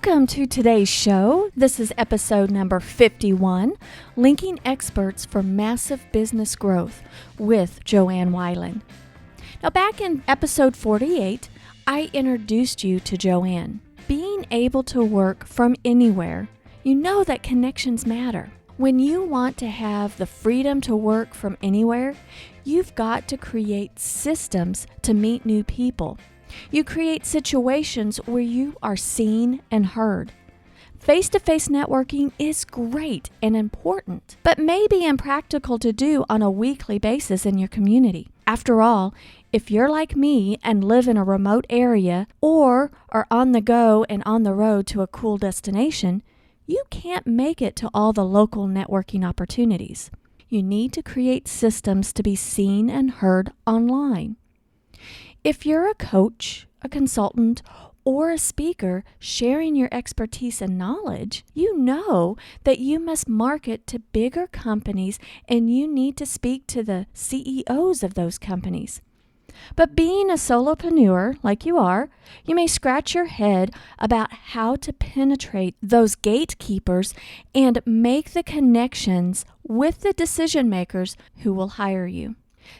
Welcome to today's show. This is episode number 51, Linking Experts for Massive Business Growth with Joanne Weiland. Now, back in episode 48, I introduced you to Joanne. Being able to work from anywhere, you know that connections matter. When you want to have the freedom to work from anywhere, you've got to create systems to meet new people. You create situations where you are seen and heard. Face-to-face networking is great and important, but may be impractical to do on a weekly basis in your community. After all, if you're like me and live in a remote area or are on the go and on the road to a cool destination, you can't make it to all the local networking opportunities. You need to create systems to be seen and heard online. If you're a coach, a consultant, or a speaker sharing your expertise and knowledge, you know that you must market to bigger companies and you need to speak to the CEOs of those companies. But being a solopreneur like you are, you may scratch your head about how to penetrate those gatekeepers and make the connections with the decision makers who will hire you.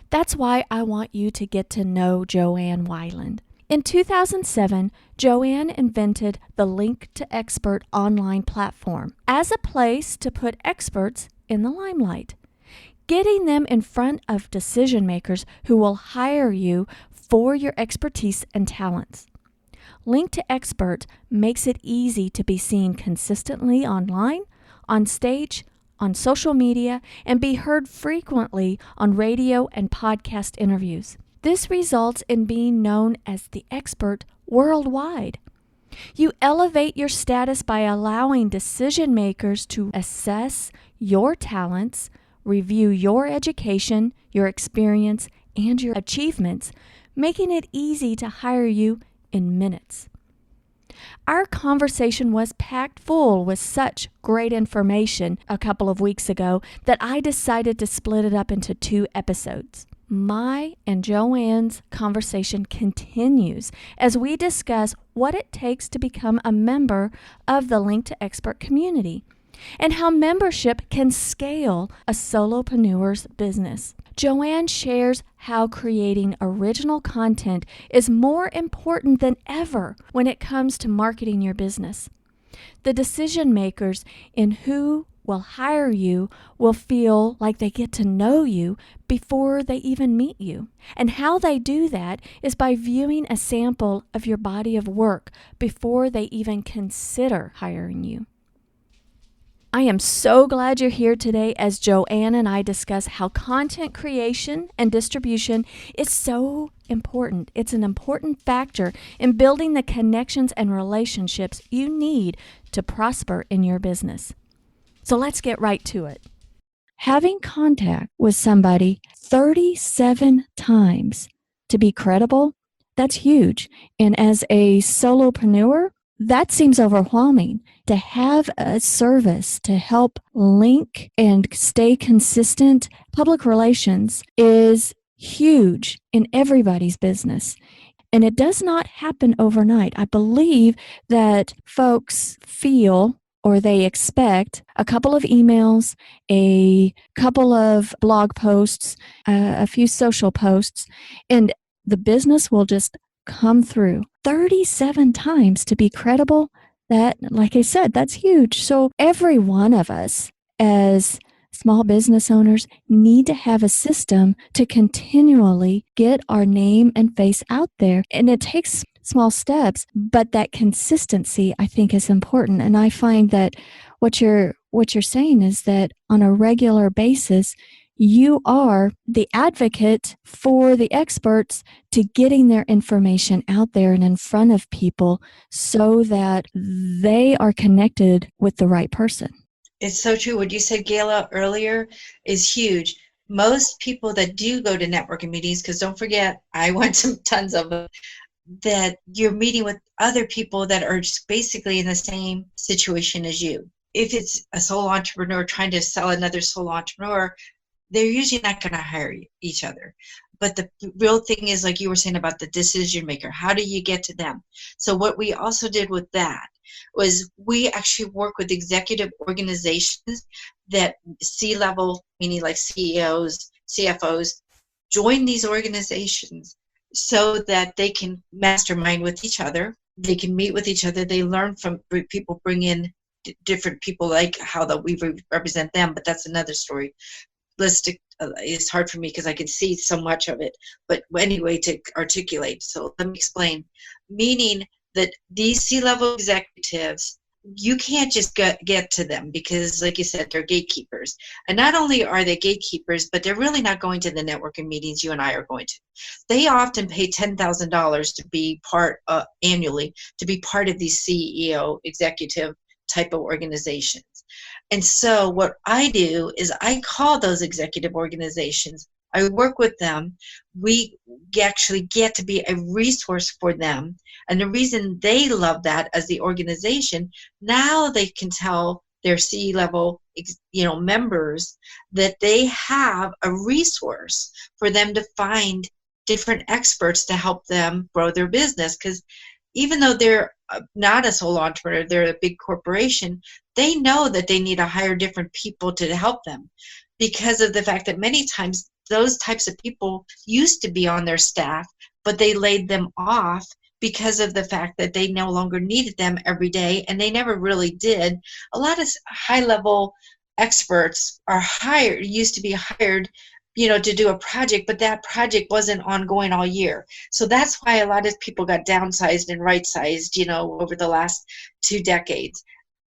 That's why I want you to get to know Joanne Weiland. In 2007, Joanne invented the LinktoEXPERT online platform as a place to put experts in the limelight, getting them in front of decision makers who will hire you for your expertise and talents. LinktoEXPERT makes it easy to be seen consistently online, on stage, on social media, and be heard frequently on radio and podcast interviews. This results in being known as the expert worldwide. You elevate your status by allowing decision makers to assess your talents, review your education, your experience, and your achievements, making it easy to hire you in minutes. Our conversation was packed full with such great information a couple of weeks ago that I decided to split it up into 2 episodes. My and Joanne's conversation continues as we discuss what it takes to become a member of the LinktoEXPERT community and how membership can scale a solopreneur's business. Joanne shares how creating original content is more important than ever when it comes to marketing your business. The decision makers in who will hire you will feel like they get to know you before they even meet you. And how they do that is by viewing a sample of your body of work before they even consider hiring you. I am so glad you're here today as Joanne and I discuss how content creation and distribution is so important. It's an important factor in building the connections and relationships you need to prosper in your business. So let's get right to it. Having contact with somebody 37 times to be credible, that's huge. And as a solopreneur, that seems overwhelming. To have a service to help link and stay consistent, public relations is huge in everybody's business. And it does not happen overnight. I believe that folks feel or they expect a couple of emails, a couple of blog posts, a few social posts, and the business will just come through. 37 times to be credible, that, like I said, that's huge. So every one of us as small business owners need to have a system to continually get our name and face out there. And it takes small steps, but that consistency, I think, is important. And I find that what you're saying is that on a regular basis, you are the advocate for the experts to getting their information out there and in front of people so that they are connected with the right person. It's so true. What you said, Gayla, earlier is huge. Most people that do go to networking meetings, because don't forget, I went to tons of them, that you're meeting with other people that are basically in the same situation as you. If it's a solo entrepreneur trying to sell another solo entrepreneur, they're usually not going to hire each other. But the real thing is, like you were saying about the decision maker, how do you get to them? So what we also did with that was we actually work with executive organizations that C-level, meaning like CEOs, CFOs, join these organizations so that they can mastermind with each other. They can meet with each other. They learn from people, bring in different people, like how that we represent them, but that's another story. It's hard for me because I can see so much of it, but anyway, to articulate. So let me explain. Meaning that these C-level executives, you can't just get to them because, like you said, they're gatekeepers. And not only are they gatekeepers, but they're really not going to the networking meetings you and I are going to. They often pay $10,000 to be part, annually, to be part of these CEO executive type of organizations. And so what I do is I call those executive organizations. I work with them. We actually get to be a resource for them. And the reason they love that as the organization, now they can tell their C-level, members that they have a resource for them to find different experts to help them grow their business. Because even though they're not a sole entrepreneur, they're a big corporation, they know that they need to hire different people to help them because of the fact that many times those types of people used to be on their staff, but they laid them off because of the fact that they no longer needed them every day, and they never really did. A lot of high-level experts are used to be hired to do a project, but that project wasn't ongoing all year. So that's why a lot of people got downsized and right-sized, over the last 2 decades.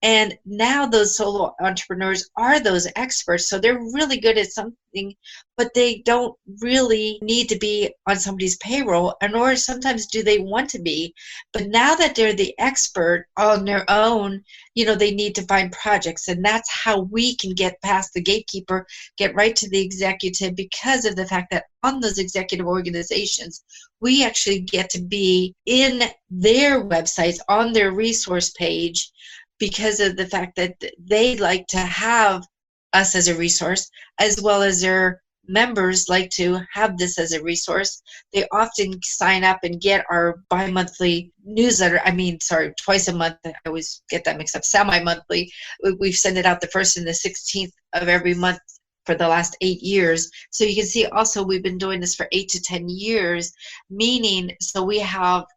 And now those solo entrepreneurs are those experts. So they're really good at something, but they don't really need to be on somebody's payroll, and nor sometimes do they want to be. But now that they're the expert on their own, they need to find projects. And that's how we can get past the gatekeeper, get right to the executive, because of the fact that on those executive organizations, we actually get to be in their websites, on their resource page, because of the fact that they like to have us as a resource, as well as their members like to have this as a resource. They often sign up and get our bi-monthly newsletter. Twice a month. I always get that mixed up. Semi-monthly. We've sent it out the 1st and the 16th of every month for the last 8 years. So you can see also we've been doing this for 8 to 10 years, meaning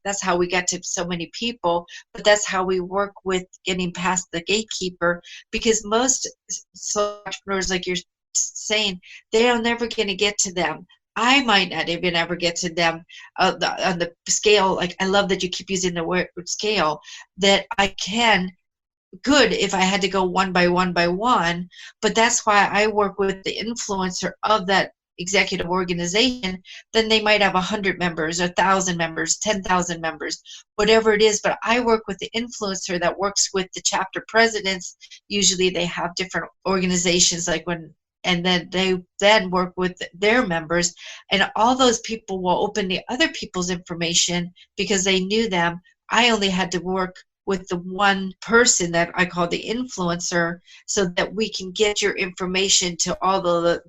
that's how we get to so many people, but that's how we work with getting past the gatekeeper, because most entrepreneurs, like you're saying, they are never going to get to them. I might not even ever get to them on the scale. Like, I love that you keep using the word scale, that I can. Good if I had to go one by one, but that's why I work with the influencer of that executive organization. Then they might have 100 members, 1,000 members, 10,000 members, whatever it is. But I work with the influencer that works with the chapter presidents. Usually they have different organizations, and then they then work with their members, and all those people will open the other people's information because they knew them. I only had to work with the one person that I call the influencer, so that we can get your information to all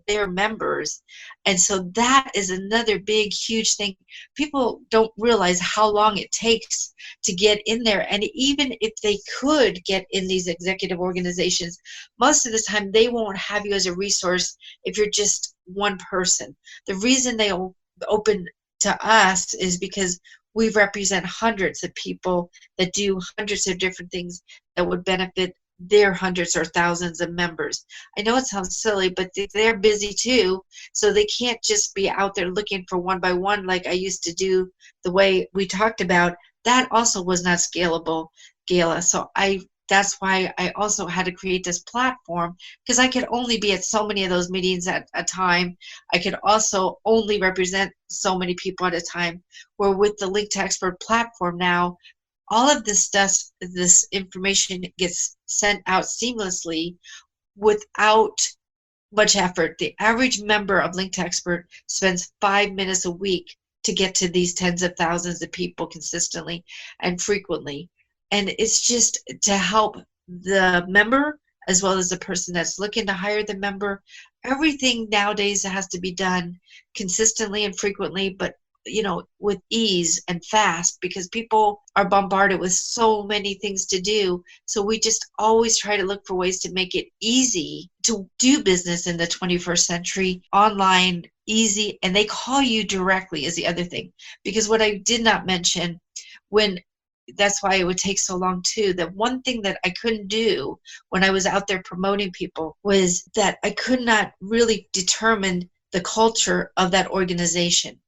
their members. And so that is another big, huge thing. People don't realize how long it takes to get in there. And even if they could get in these executive organizations, most of the time they won't have you as a resource if you're just one person. The reason they open to us is because we represent hundreds of people that do hundreds of different things that would benefit their hundreds or thousands of members. I know it sounds silly, but they're busy too, so they can't just be out there looking for one by one like I used to do. The way we talked about, that also was not scalable, Gayla. So that's why I also had to create this platform, because I could only be at so many of those meetings at a time. I could also only represent so many people at a time. Where with the LinktoEXPERT platform now, all of this information gets sent out seamlessly without much effort. The average member of LinktoEXPERT spends 5 minutes a week to get to these tens of thousands of people consistently and frequently. And it's just to help the member as well as the person that's looking to hire the member. Everything nowadays has to be done consistently and frequently, but with ease and fast, because people are bombarded with so many things to do. So we just always try to look for ways to make it easy to do business in the 21st century, online, easy, and they call you directly is the other thing. Because what I did not mention, when that's why it would take so long too. The one thing that I couldn't do when I was out there promoting people was that I could not really determine the culture of that organization.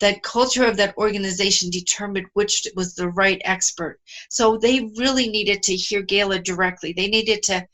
That culture of that organization determined which was the right expert. So they really needed to hear Gayla directly. They needed to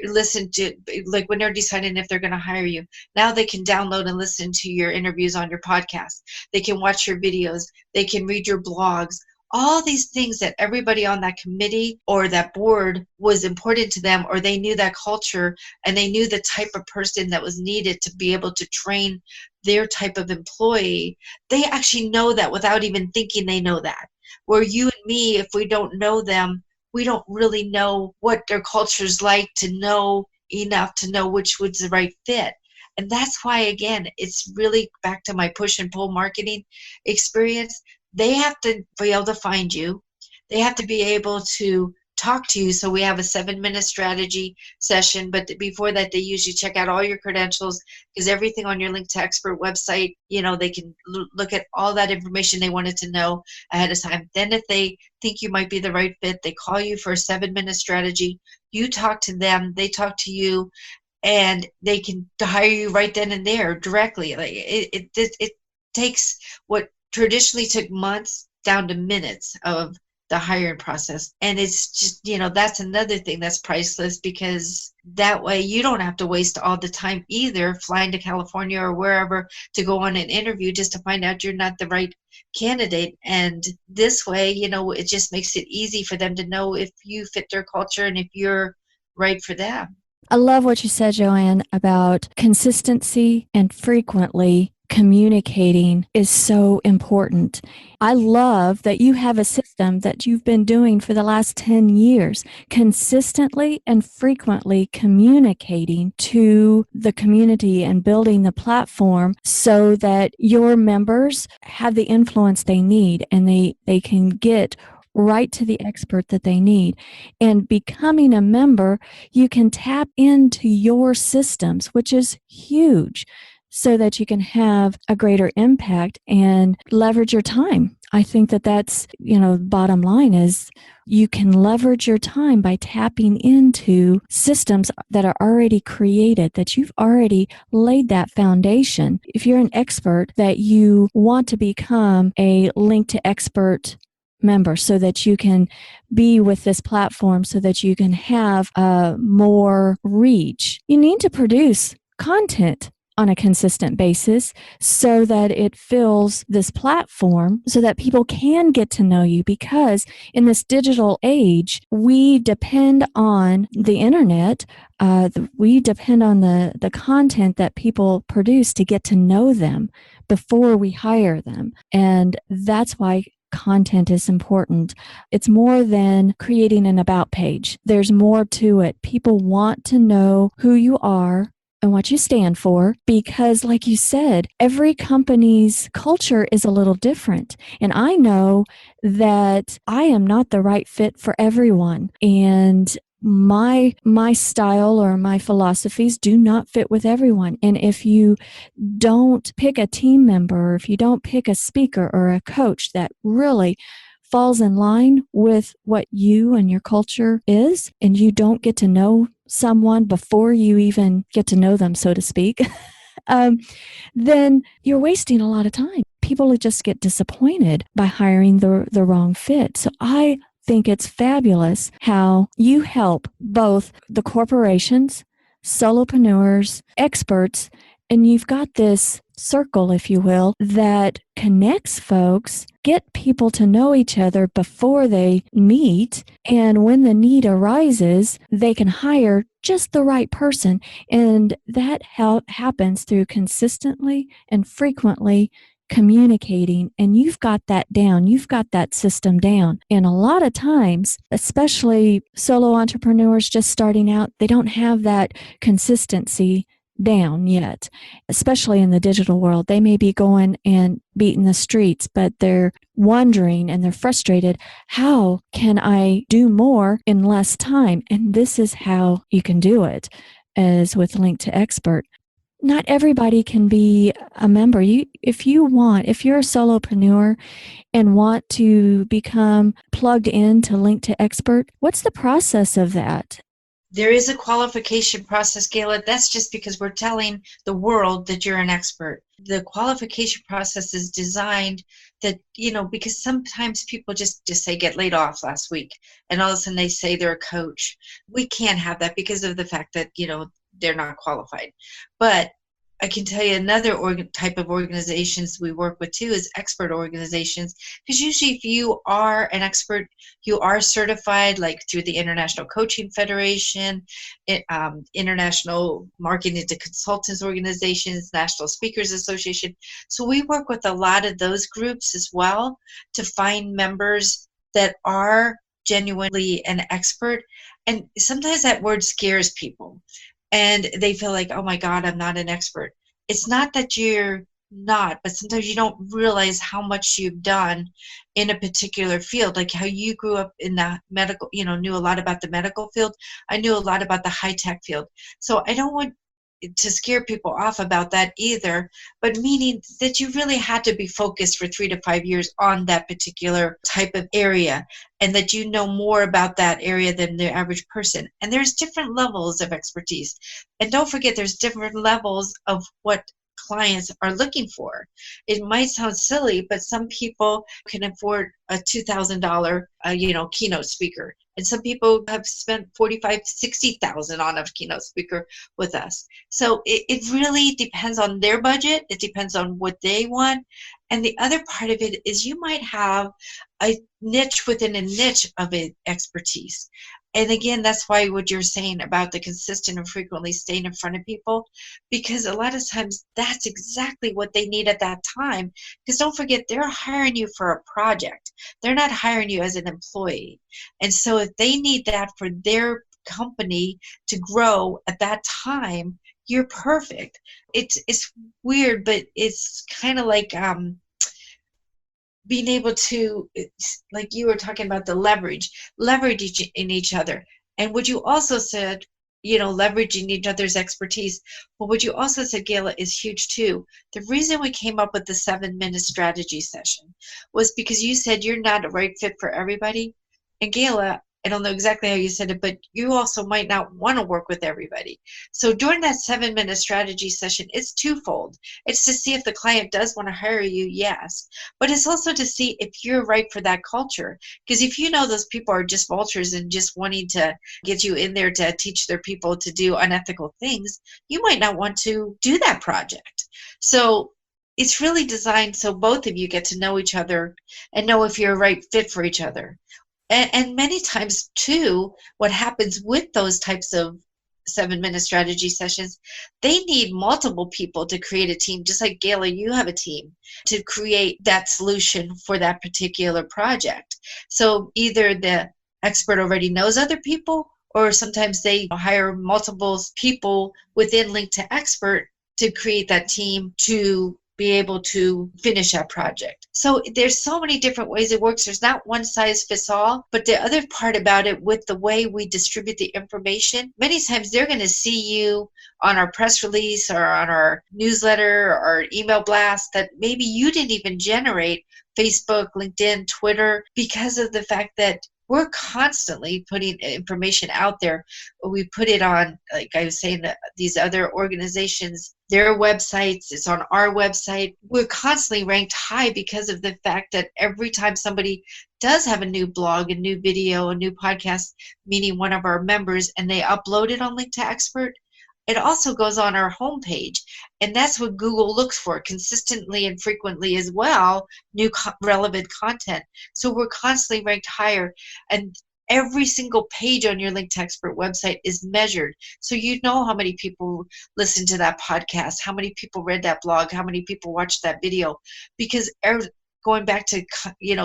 listen to, like when they're deciding if they're going to hire you. Now they can download and listen to your interviews on your podcast. They can watch your videos. They can read your blogs. All these things that everybody on that committee or that board was important to them, or they knew that culture and they knew the type of person that was needed to be able to train their type of employee. They actually know that without even thinking they know that. Where you and me, if we don't know them, we don't really know what their culture's like to know enough to know which was the right fit. And that's why, again, it's really back to my push and pull marketing experience. They have to be able to find you. They have to be able to talk to you. So we have a 7-minute strategy session, but before that, they usually check out all your credentials, because everything on your LinktoEXPERT website, they can look at all that information they wanted to know ahead of time. Then if they think you might be the right fit, they call you for a 7-minute strategy. You talk to them, they talk to you, and they can hire you right then and there directly. Like it takes what traditionally took months down to minutes of the hiring process. And it's just, that's another thing that's priceless, because that way you don't have to waste all the time either flying to California or wherever to go on an interview just to find out you're not the right candidate. And this way, it just makes it easy for them to know if you fit their culture and if you're right for them. I love what you said, Joanne, about consistency and frequently communicating is so important. I love that you have a system that you've been doing for the last 10 years, consistently and frequently communicating to the community and building the platform so that your members have the influence they need and they can get right to the expert that they need. And becoming a member, you can tap into your systems, which is huge, so that you can have a greater impact and leverage your time. I think that that's, bottom line is you can leverage your time by tapping into systems that are already created, that you've already laid that foundation. If you're an expert that you want to become a LinktoEXPERT member so that you can be with this platform, so that you can have more reach, you need to produce content on a consistent basis so that it fills this platform so that people can get to know you, because in this digital age, we depend on the internet. We depend on the content that people produce to get to know them before we hire them. And that's why content is important. It's more than creating an about page. There's more to it. People want to know who you are and what you stand for, because like you said, every company's culture is a little different. And I know that I am not the right fit for everyone. And my style or my philosophies do not fit with everyone. And if you don't pick a team member, or if you don't pick a speaker or a coach that really falls in line with what you and your culture is, and you don't get to know someone before you even get to know them, so to speak, then you're wasting a lot of time. People just get disappointed by hiring the wrong fit. So I think it's fabulous how you help both the corporations, solopreneurs, experts, and you've got this circle, if you will, that connects folks, get people to know each other before they meet. And when the need arises, they can hire just the right person. And that happens through consistently and frequently communicating. And you've got that down. You've got that system down. And a lot of times, especially solo entrepreneurs just starting out, they don't have that consistency down yet, especially in the digital world. They may be going and beating the streets, but they're wondering and they're frustrated. How can I do more in less time? And this is how you can do it, as with LinktoEXPERT. Not everybody can be a member. If you're a solopreneur and want to become plugged into LinktoEXPERT, what's the process of that? There is a qualification process, Gayla. That's just because we're telling the world that you're an expert. The qualification process is designed that, because sometimes people just say get laid off last week, and all of a sudden they say they're a coach. We can't have that because of the fact that, they're not qualified. But I can tell you another type of organizations we work with too is expert organizations, because usually if you are an expert, you are certified like through the International Coaching Federation, International Marketing to Consultants Organizations, National Speakers Association. So we work with a lot of those groups as well to find members that are genuinely an expert. And sometimes that word scares people. And they feel like, oh my God, I'm not an expert. It's not that you're not, but sometimes you don't realize how much you've done in a particular field, like how you grew up in the medical, knew a lot about the medical field. I knew a lot about the high-tech field. So I don't want to scare people off about that either, but meaning that you really had to be focused for 3 to 5 years on that particular type of area, and that you know more about that area than the average person. And there's different levels of expertise. And don't forget, there's different levels of what clients are looking for. It might sound silly, but some people can afford a $2,000 keynote speaker, and some people have spent $45,000-$60,000 on a keynote speaker with us. So it really depends on their budget. It depends on what they want. And the other part of it is you might have a niche within a niche of expertise. And again, that's why what you're saying about the consistent and frequently staying in front of people, because a lot of times that's exactly what they need at that time. Because don't forget, they're hiring you for a project. They're not hiring you as an employee. And so if they need that for their company to grow at that time, you're perfect. It's weird, but it's kind of like being able to, like you were talking about, the leverage in each other. And what you also said, leveraging each other's expertise. But what you also said, Gayla, is huge too. The reason we came up with the 7-minute strategy session was because you said you're not a right fit for everybody. And Gayla, I don't know exactly how you said it, but you also might not want to work with everybody. So during that 7-minute strategy session, it's twofold. It's to see if the client does want to hire you, yes. But it's also to see if you're right for that culture. Because if you know those people are just vultures and just wanting to get you in there to teach their people to do unethical things, you might not want to do that project. So it's really designed so both of you get to know each other and know if you're a right fit for each other. And many times, too, what happens with those types of 7-minute strategy sessions, they need multiple people to create a team. Just like Gayla, you have a team to create that solution for that particular project. So either the expert already knows other people, or sometimes they hire multiple people within LinktoEXPERT to create that team to be able to finish that project. So there's so many different ways it works. There's not one size fits all. But the other part about it, with the way we distribute the information, many times they're going to see you on our press release or on our newsletter or email blast that maybe you didn't even generate. Facebook, LinkedIn, Twitter, because of the fact that we're constantly putting information out there. We put it on, like I was saying, these other organizations, their websites. It's on our website. We're constantly ranked high because of the fact that every time somebody does have a new blog, a new video, a new podcast, meaning one of our members, and they upload it on LinktoEXPERT, it also goes on our homepage. And that's what Google looks for, consistently and frequently as well, new relevant content. So we're constantly ranked higher. And every single page on your LinktoEXPERT website is measured. So you know how many people listened to that podcast, how many people read that blog, how many people watched that video. Because going back to,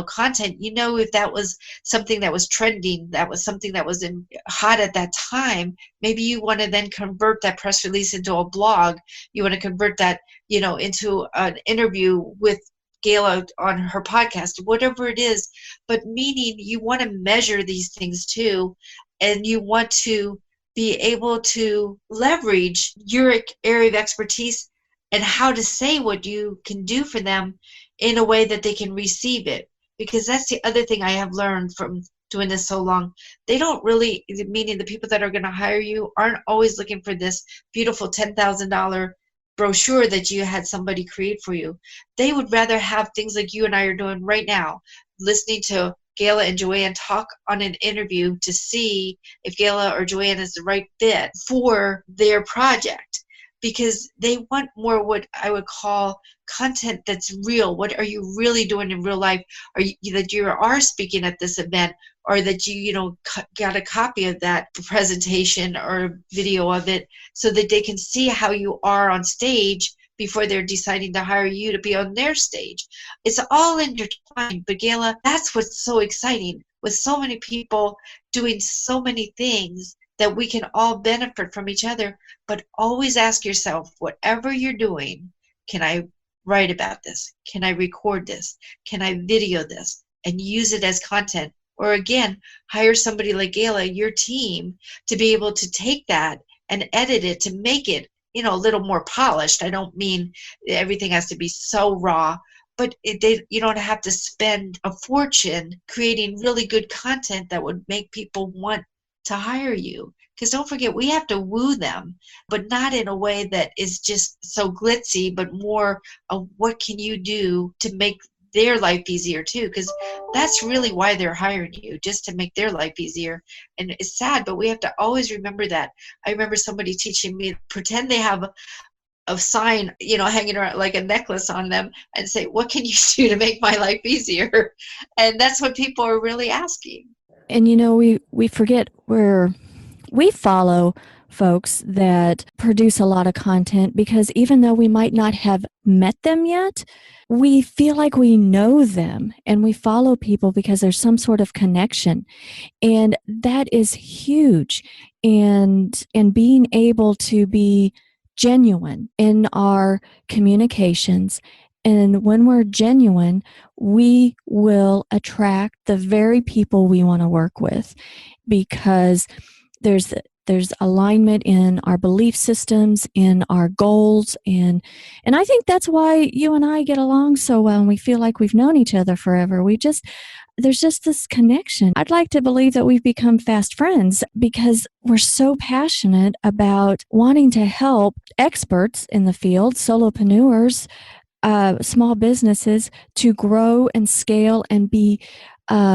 content, if that was something that was trending, that was something that was hot at that time, maybe you want to then convert that press release into a blog. You want to convert that, into an interview with Gayla on her podcast, whatever it is. But meaning you want to measure these things too, and you want to be able to leverage your area of expertise and how to say what you can do for them in a way that they can receive it. Because that's the other thing I have learned from doing this so long. They don't really, meaning the people that are going to hire you aren't always looking for this beautiful $10,000 brochure that you had somebody create for you. They would rather have things like you and I are doing right now, listening to Gayla and Joanne talk on an interview to see if Gayla or Joanne is the right fit for their project, because they want more what I would call content that's real. What are you really doing in real life? Are you that you are speaking at this event, or that you got a copy of that presentation or video of it, so that they can see how you are on stage before they're deciding to hire you to be on their stage. It's all intertwined. But Gayla, that's what's so exciting, with so many people doing so many things, that we can all benefit from each other. But always ask yourself, whatever you're doing, can I write about this? Can I record this? Can I video this and use it as content? Or again, hire somebody like Gayla, your team, to be able to take that and edit it to make it, a little more polished. I don't mean everything has to be so raw, but you don't have to spend a fortune creating really good content that would make people want to hire you. Because don't forget, we have to woo them, but not in a way that is just so glitzy, but more of what can you do to make their life easier too, because that's really why they're hiring you, just to make their life easier. And it's sad, but we have to always remember that. I remember somebody teaching me, pretend they have a sign, hanging around like a necklace on them, and say, what can you do to make my life easier? And that's what people are really asking. And we forget we follow folks that produce a lot of content, because even though we might not have met them yet, we feel like we know them, and we follow people because there's some sort of connection. And that is huge. And being able to be genuine in our communications. And when we're genuine, we will attract the very people we want to work with, because there's alignment in our belief systems, in our goals, and I think that's why you and I get along so well, and we feel like we've known each other forever. There's just this connection. I'd like to believe that we've become fast friends, because we're so passionate about wanting to help experts in the field, solopreneurs, small businesses, to grow and scale and be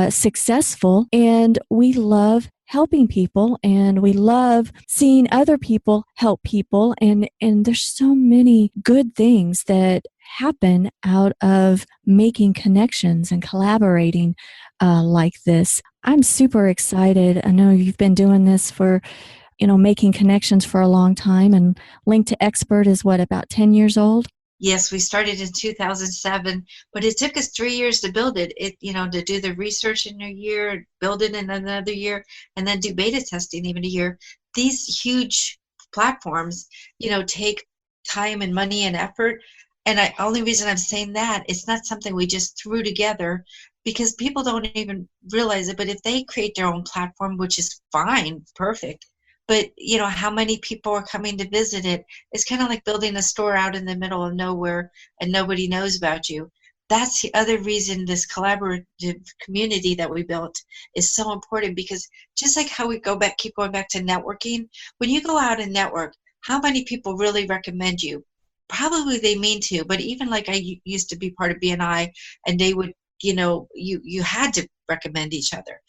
successful. And we love helping people, and we love seeing other people help people. And there's so many good things that happen out of making connections and collaborating like this. I'm super excited. I know you've been doing this for, making connections for a long time, and LinktoEXPERT is about 10 years old? Yes, we started in 2007, but it took us 3 years to build it. To do the research in a year, build it in another year, and then do beta testing even a year. These huge platforms, take time and money and effort. And only reason I'm saying that, it's not something we just threw together, because people don't even realize it. But if they create their own platform, which is fine, perfect, but how many people are coming to visit it? It's kind of like building a store out in the middle of nowhere and nobody knows about you. That's the other reason this collaborative community that we built is so important, because just like how we keep going back to networking, when you go out and network, how many people really recommend you? Probably they mean to, but even like I used to be part of BNI, and they would, you had to recommend each other.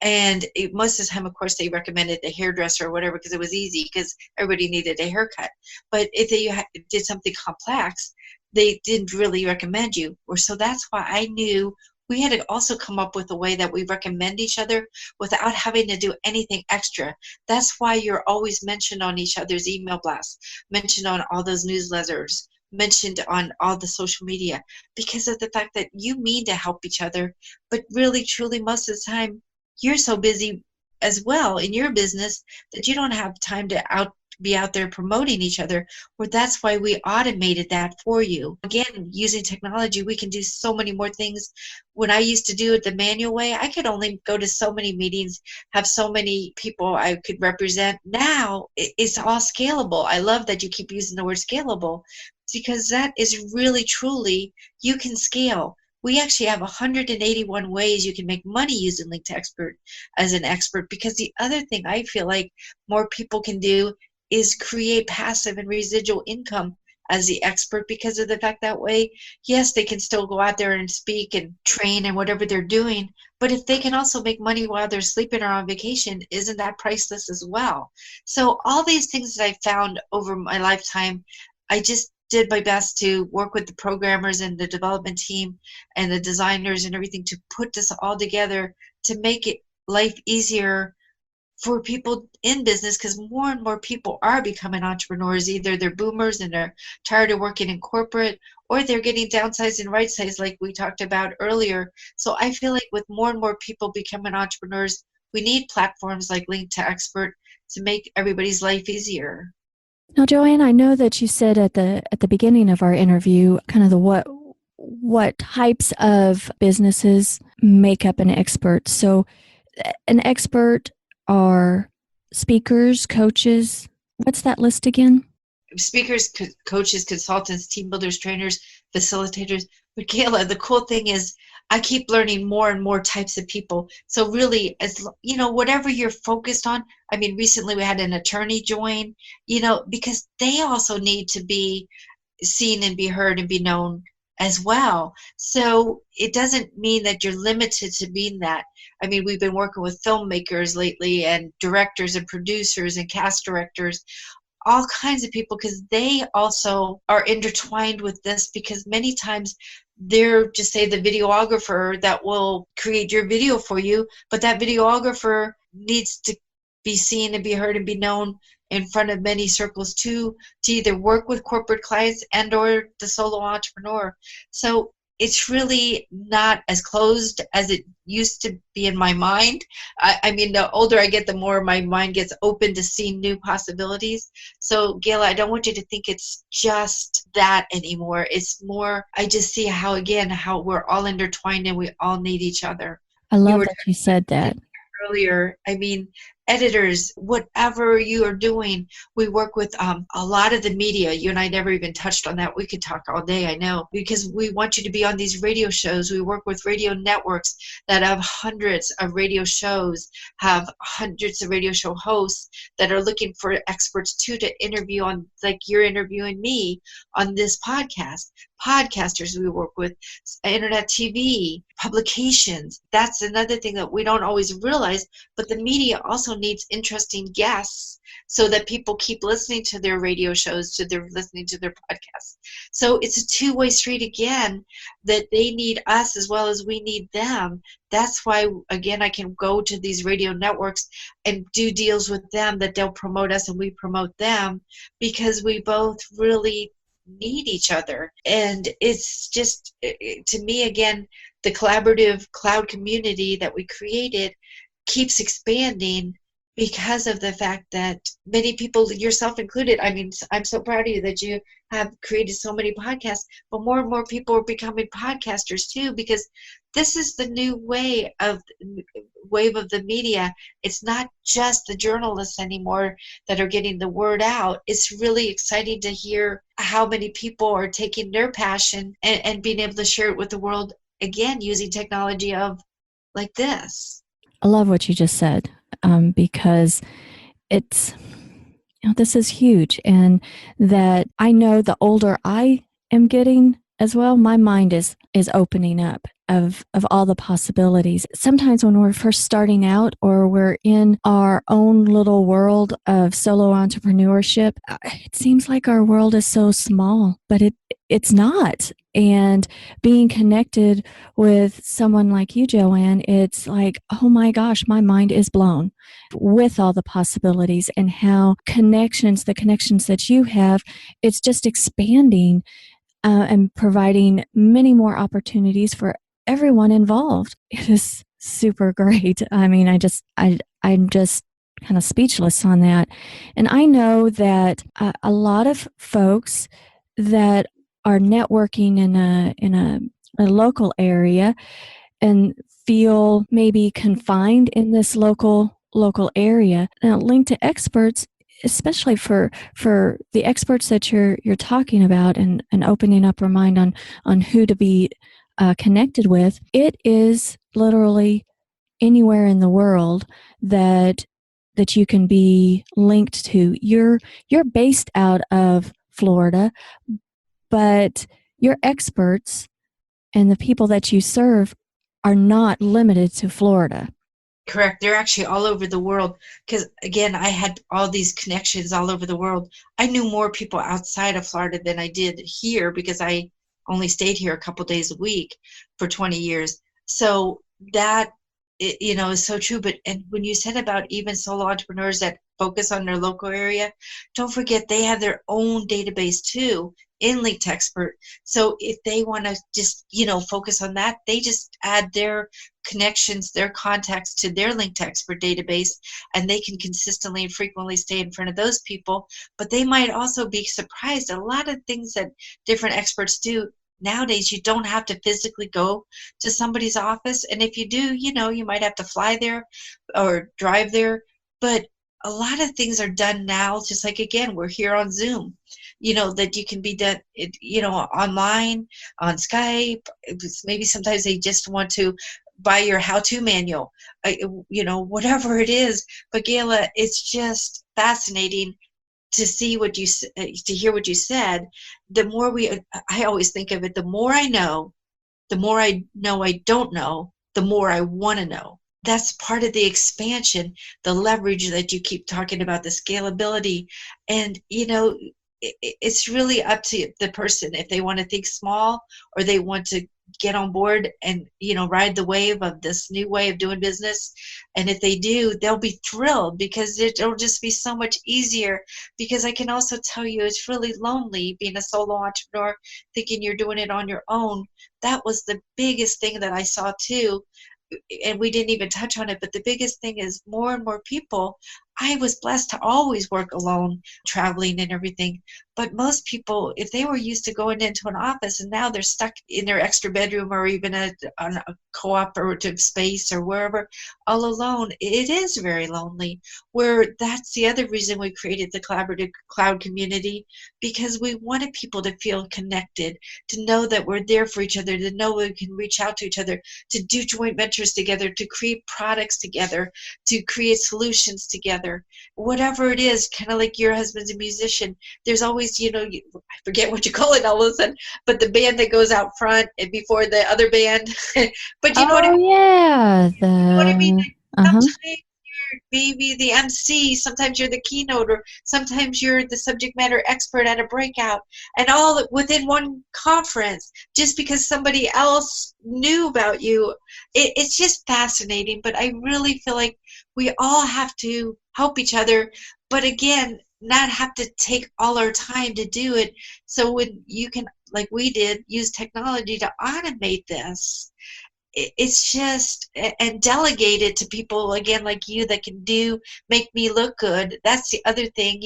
And most of the time, of course, they recommended the hairdresser or whatever, because it was easy, because everybody needed a haircut. But if they did something complex, they didn't really recommend you. So that's why I knew we had to also come up with a way that we recommend each other without having to do anything extra. That's why you're always mentioned on each other's email blasts, mentioned on all those newsletters, mentioned on all the social media because of the fact that you mean to help each other, but really, truly, most of the time, you're so busy as well in your business that you don't have time to be out there promoting each other. Well, that's why we automated that for you. Again, using technology, we can do so many more things. When I used to do it the manual way, I could only go to so many meetings, have so many people I could represent. Now it's all scalable. I love that you keep using the word scalable because that is really, truly, you can scale. We actually have 181 ways you can make money using LinktoEXPERT as an expert, because the other thing I feel like more people can do is create passive and residual income as the expert, because of the fact that way, yes, they can still go out there and speak and train and whatever they're doing, but if they can also make money while they're sleeping or on vacation, isn't that priceless as well? So all these things that I found over my lifetime, I just did my best to work with the programmers and the development team and the designers and everything to put this all together to make it life easier for people in business, because more and more people are becoming entrepreneurs. Either they're boomers and they're tired of working in corporate, or they're getting downsized and right sized like we talked about earlier. So I feel like with more and more people becoming entrepreneurs, we need platforms like LinktoEXPERT to make everybody's life easier. Now, Joanne, I know that you said at the beginning of our interview kind of the what types of businesses make up an expert. So an expert are speakers, coaches. What's that list again? Speakers, coaches, consultants, team builders, trainers, facilitators. But Kayla, the cool thing is I keep learning more and more types of people. So really, as you know, whatever you're focused on, I mean, recently we had an attorney join, because they also need to be seen and be heard and be known as well. So it doesn't mean that you're limited to being that. I mean, we've been working with filmmakers lately and directors and producers and cast directors, all kinds of people, because they also are intertwined with this, because many times they're just say the videographer that will create your video for you, but that videographer needs to be seen and be heard and be known in front of many circles too, to either work with corporate clients and or the solo entrepreneur. So it's really not as closed as it used to be in my mind. I mean, the older I get, the more my mind gets open to seeing new possibilities. So, Gayla, I don't want you to think it's just that anymore. It's more, I just see how we're all intertwined and we all need each other. I love that you said that Earlier. I mean, editors, whatever you are doing, we work with a lot of the media. You and I never even touched on that. We could talk all day, I know, because we want you to be on these radio shows. We work with radio networks that have hundreds of radio shows, have hundreds of radio show hosts that are looking for experts too to interview on, like you're interviewing me on this podcast. Podcasters we work with, internet TV, publications. That's another thing that we don't always realize, but the media also needs interesting guests so that people keep listening to their radio shows, listening to their podcasts. So it's a two-way street again, that they need us as well as we need them. That's why, again, I can go to these radio networks and do deals with them that they'll promote us and we promote them, because we both really need each other. And it's just, to me, again, the collaborative cloud community that we created keeps expanding because of the fact that many people, yourself included, I mean, I'm so proud of you that you have created so many podcasts, but more and more people are becoming podcasters too, because this is the new wave of the media. It's not just the journalists anymore that are getting the word out. It's really exciting to hear how many people are taking their passion and being able to share it with the world, again, using technology of like this. I love what you just said, because it's, this is huge. And that I know the older I am getting as well, my mind is is opening up of all the possibilities. Sometimes when we're first starting out or we're in our own little world of solo entrepreneurship, it seems like our world is so small, but it's not. And being connected with someone like you, Joanne, it's like, oh my gosh, my mind is blown with all the possibilities and how the connections that you have, it's just expanding and providing many more opportunities for everyone involved. It is super great. I mean, I'm just kind of speechless on that. And I know that a lot of folks that are networking in a local area and feel maybe confined in this local area. Now, Link to Experts, especially for the experts that you're talking about and opening up our mind on who to be connected with, it is literally anywhere in the world that you can be linked to. You're based out of Florida, but your experts and the people that you serve are not limited to Florida. Correct. They're actually all over the world because, again, I had all these connections all over the world. I knew more people outside of Florida than I did here because I only stayed here a couple days a week for 20 years. So that, is so true. But and when you said about even solo entrepreneurs that focus on their local area, don't forget they have their own database too in LinktoEXPERT. So if they want to just, focus on that, they just add their connections, their contacts to their LinktoEXPERT database, and they can consistently and frequently stay in front of those people. But they might also be surprised. A lot of things that different experts do nowadays, you don't have to physically go to somebody's office. And if you do, you might have to fly there or drive there. But a lot of things are done now, just like, again, we're here on Zoom, that you can be done, online, on Skype. Maybe sometimes they just want to buy your how-to manual, whatever it is. But Gayla, it's just fascinating to see to hear what you said. The more I always think of it, the more I know I don't know, the more I want to know. That's part of the expansion, the leverage that you keep talking about, the scalability. And, it's really up to the person if they want to think small or they want to get on board and, ride the wave of this new way of doing business. And if they do, they'll be thrilled because it'll just be so much easier. Because I can also tell you it's really lonely being a solo entrepreneur, thinking you're doing it on your own. That was the biggest thing that I saw too. And we didn't even touch on it, but the biggest thing is more and more people. I was blessed to always work alone, traveling and everything. But most people, if they were used to going into an office and now they're stuck in their extra bedroom or even on a cooperative space or wherever, all alone, it is very lonely. Where that's the other reason we created the collaborative cloud community, because we wanted people to feel connected, to know that we're there for each other, to know we can reach out to each other, to do joint ventures together, to create products together, to create solutions together. Whatever it is, kind of like your husband's a musician. There's always, I forget what you call it all of a sudden, but the band that goes out front and before the other band. But you know what I mean? Yeah, You know what I mean? uh-huh. Sometimes you're maybe the MC, sometimes you're the keynote, or sometimes you're the subject matter expert at a breakout, and all within one conference, just because somebody else knew about you. It's just fascinating. But I really feel like we all have to help each other, but again, not have to take all our time to do it. So when you can, like we did, use technology to automate this, it's just, and delegate it to people, again, like you, that can make me look good. That's the other thing,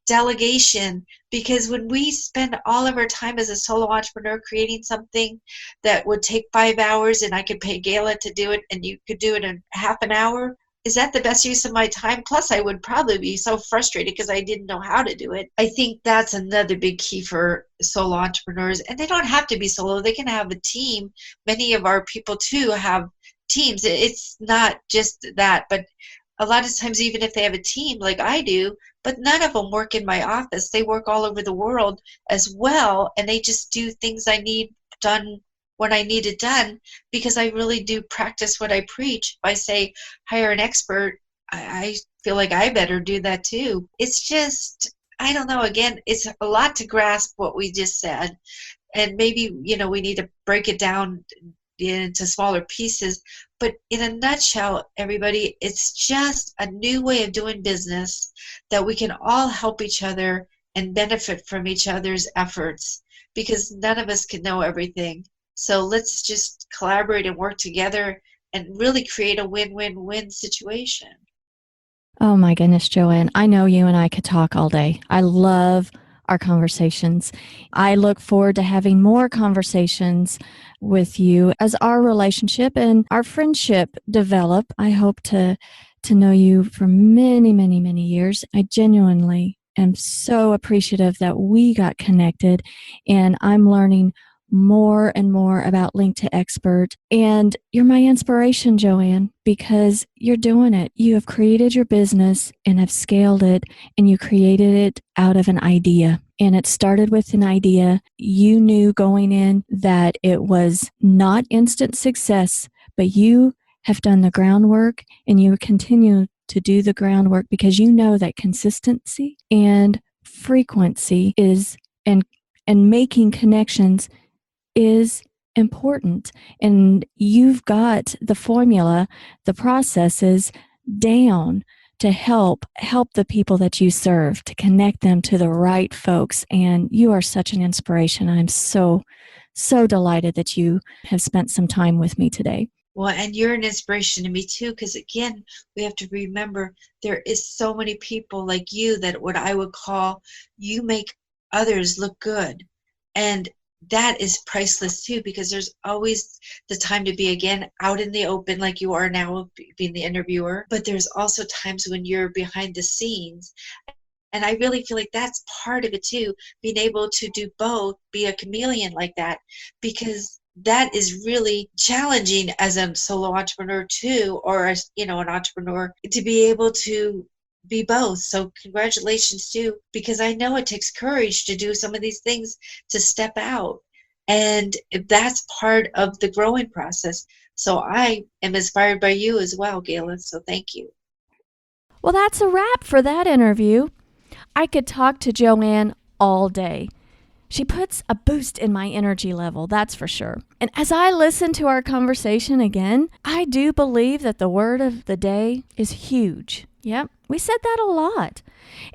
delegation. Because when we spend all of our time as a solo entrepreneur creating something that would take 5 hours and I could pay Gayla to do it and you could do it in half an hour, is that the best use of my time? Plus, I would probably be so frustrated because I didn't know how to do it. I think that's another big key for solo entrepreneurs. And they don't have to be solo. They can have a team. Many of our people, too, have teams. It's not just that. But a lot of times, even if they have a team like I do, but none of them work in my office. They work all over the world as well. And they just do things I need done when I need it done, because I really do practice what I preach. If I say hire an expert, I feel like I better do that too. It's just, I don't know, again, it's a lot to grasp what we just said. And maybe, we need to break it down into smaller pieces. But in a nutshell, everybody, it's just a new way of doing business that we can all help each other and benefit from each other's efforts, because none of us can know everything. So let's just collaborate and work together and really create a win-win-win situation. Oh my goodness, Joanne. I know you and I could talk all day. I love our conversations. I look forward to having more conversations with you as our relationship and our friendship develop. I hope to know you for many, many, many years. I genuinely am so appreciative that we got connected, and I'm learning more and more about LinktoEXPERT. And you're my inspiration, Joanne, because you're doing it. You have created your business and have scaled it, and you created it out of an idea. And it started with an idea. You knew going in that it was not instant success, but you have done the groundwork, and you continue to do the groundwork because you know that consistency and frequency is and making connections is important. And you've got the formula, the processes down to help the people that you serve, to connect them to the right folks. And you are such an inspiration. I'm so delighted that you have spent some time with me today. Well, and you're an inspiration to me too, because again, we have to remember there is so many people like you that what I would call, you make others look good. And that is priceless too, because there's always the time to be, again, out in the open like you are now being the interviewer, but there's also times when you're behind the scenes. And I really feel like that's part of it too, being able to do both, be a chameleon like that, because that is really challenging as a solo entrepreneur too, or as, an entrepreneur, to be able to be both. So congratulations too, because I know it takes courage to do some of these things, to step out. And that's part of the growing process. So I am inspired by you as well, Gayla. So thank you. Well, that's a wrap for that interview. I could talk to Joanne all day. She puts a boost in my energy level, that's for sure. And as I listen to our conversation again, I do believe that the word of the day is huge. Yep, we said that a lot.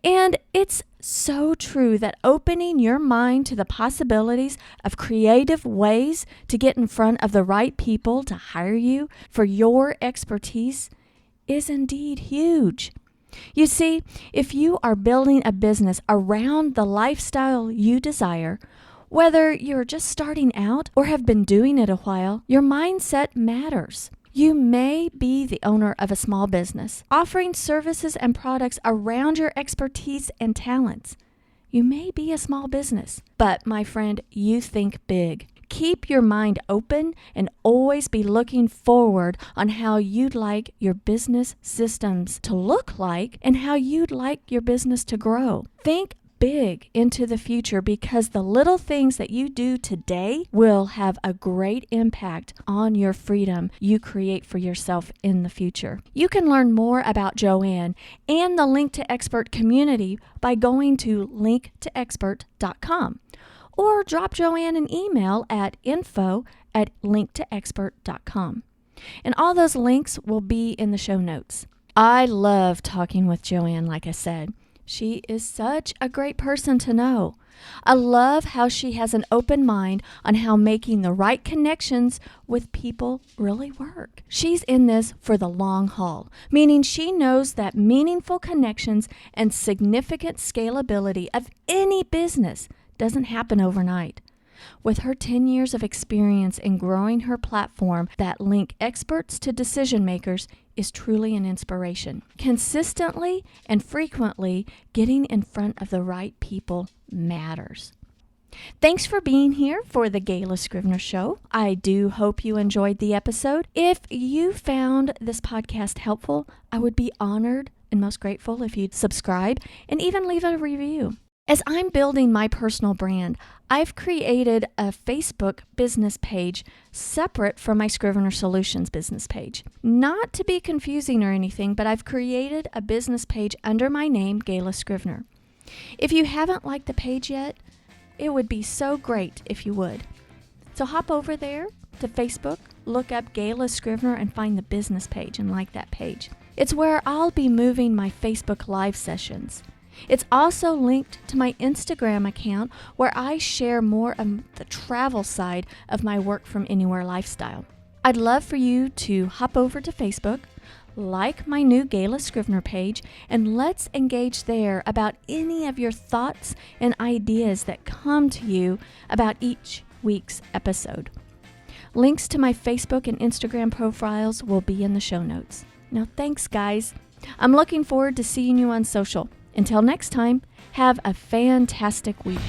And it's so true that opening your mind to the possibilities of creative ways to get in front of the right people to hire you for your expertise is indeed huge. You see, if you are building a business around the lifestyle you desire, whether you're just starting out or have been doing it a while, your mindset matters. You may be the owner of a small business, offering services and products around your expertise and talents. You may be a small business, but my friend, you think big. Keep your mind open and always be looking forward on how you'd like your business systems to look like and how you'd like your business to grow. Think big into the future, because the little things that you do today will have a great impact on your freedom you create for yourself in the future. You can learn more about Joanne and the LinktoEXPERT community by going to LinktoEXPERT.com. or drop Joanne an email at info@LinktoEXPERT.com. And all those links will be in the show notes. I love talking with Joanne, like I said. She is such a great person to know. I love how she has an open mind on how making the right connections with people really work. She's in this for the long haul, meaning she knows that meaningful connections and significant scalability of any business doesn't happen overnight. With her 10 years of experience in growing her platform that link experts to decision makers is truly an inspiration. Consistently and frequently getting in front of the right people matters. Thanks for being here for the Gayla Scrivener Show. I do hope you enjoyed the episode. If you found this podcast helpful, I would be honored and most grateful if you'd subscribe and even leave a review. As I'm building my personal brand, I've created a Facebook business page separate from my Scrivener Solutions business page. Not to be confusing or anything, but I've created a business page under my name, Gayla Scrivener. If you haven't liked the page yet, it would be so great if you would. So hop over there to Facebook, look up Gayla Scrivener, and find the business page and like that page. It's where I'll be moving my Facebook Live sessions. It's also linked to my Instagram account where I share more of the travel side of my work from anywhere lifestyle. I'd love for you to hop over to Facebook, like my new Gayla Scrivener page, and let's engage there about any of your thoughts and ideas that come to you about each week's episode. Links to my Facebook and Instagram profiles will be in the show notes. Now, thanks, guys. I'm looking forward to seeing you on social. Until next time, have a fantastic week.